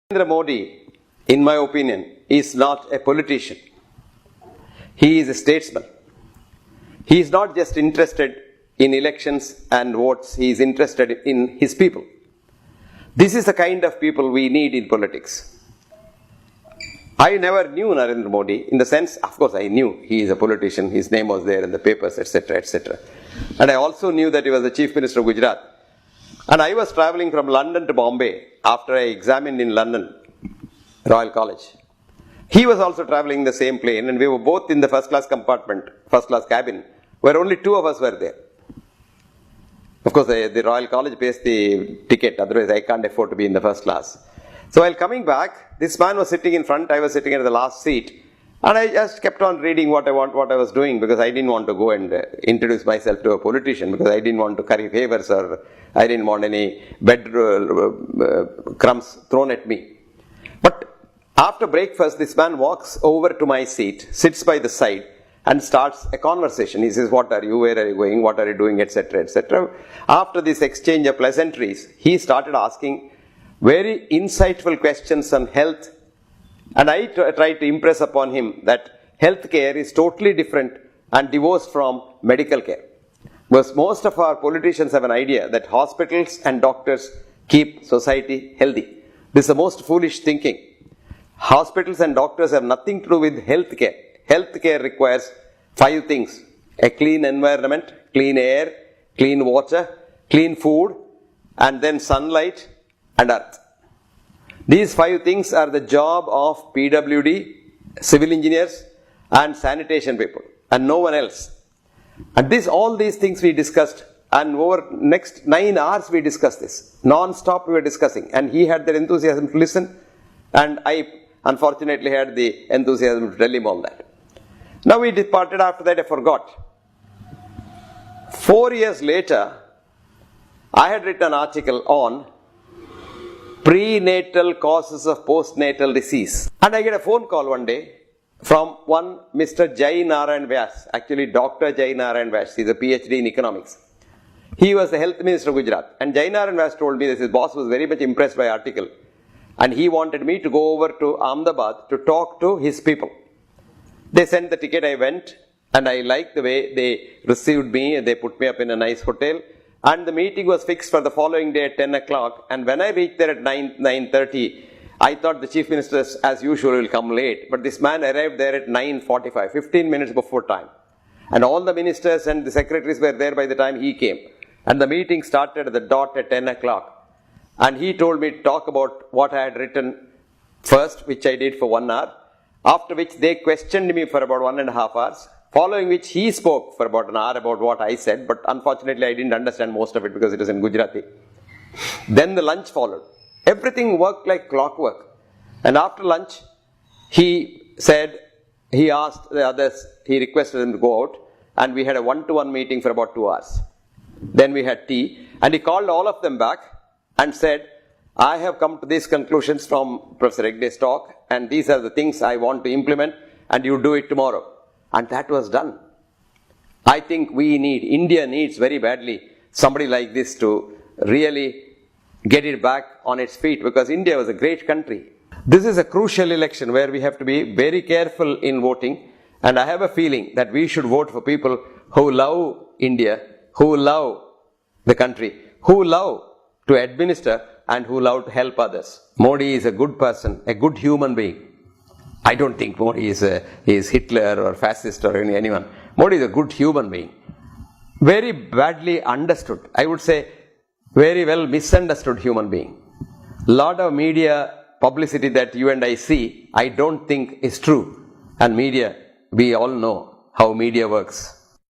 Narendra Modi, in my opinion, is not a politician. He is a statesman. He is not just interested in elections and votes, he is interested in his people. This is the kind of people we need in politics. I never knew Narendra Modi in the sense, of course I knew he is a politician, his name was there in the papers, etc., etc. And I also knew that he was the Chief Minister of Gujarat. And I was travelling from London to Bombay after I examined in London, Royal College. He was also travelling in the same plane and we were both in the first class compartment, first class cabin, where only two of us were there. Of course, the Royal College pays the ticket, otherwise I can't afford to be in the first class. So while coming back, this man was sitting in front, I was sitting at the last seat. And I just kept on reading what I was doing because I didn't want to go and introduce myself to a politician because I didn't want to curry favors or I didn't want any bed crumbs thrown at me. But after breakfast, this man walks over to my seat, sits by the side and starts a conversation. He says, what are you, where are you going, what are you doing, etc., etc. After this exchange of pleasantries, he started asking very insightful questions on health. And I tried to impress upon him that healthcare is totally different and divorced from medical care. Because most of our politicians have an idea that hospitals and doctors keep society healthy. This is the most foolish thinking. Hospitals and doctors have nothing to do with healthcare. Healthcare requires 5 things: a clean environment, clean air, clean water, clean food, and then sunlight and earth. These 5 things are the job of PWD, civil engineers and sanitation people and no one else. And all these things we discussed, and over next 9 hours we discussed this. Non-stop we were discussing, and he had the enthusiasm to listen and I unfortunately had the enthusiasm to tell him all that. Now we departed. After that I forgot. 4 years later, I had written an article on prenatal causes of postnatal disease. And I get a phone call one day from one Mr. Adinarayana Vyas, actually Dr. Adinarayana Vyas, he's a PhD in economics. He was the health minister of Gujarat. And Adinarayana Vyas told me that his boss was very much impressed by the article. And he wanted me to go over to Ahmedabad to talk to his people. They sent the ticket, I went, and I liked the way they received me, and they put me up in a nice hotel. And the meeting was fixed for the following day at 10 o'clock. And when I reached there at 9:30, I thought the chief minister, as usual, will come late. But this man arrived there at 9:45, 15 minutes before time. And all the ministers and the secretaries were there by the time he came. And the meeting started at the dot at 10 o'clock. And he told me to talk about what I had written first, which I did for 1 hour. After which they questioned me for about 1.5 hours. Following which he spoke for about an hour about what I said, but unfortunately I didn't understand most of it because it was in Gujarati. Then the lunch followed. Everything worked like clockwork. And after lunch, he asked the others, he requested them to go out, and we had a one-to-one meeting for about 2 hours. Then we had tea, and he called all of them back and said, I have come to these conclusions from Professor Hegde's talk, and these are the things I want to implement, and you do it tomorrow. And that was done. I think India needs very badly somebody like this to really get it back on its feet, because India was a great country. This is a crucial election where we have to be very careful in voting, and I have a feeling that we should vote for people who love India, who love the country, who love to administer and who love to help others. Modi is a good person, a good human being. I don't think Modi is Hitler or fascist or anyone. Modi is a good human being. Very badly understood. I would say very well misunderstood human being. Lot of media publicity that you and I see, I don't think is true. And media, we all know how media works.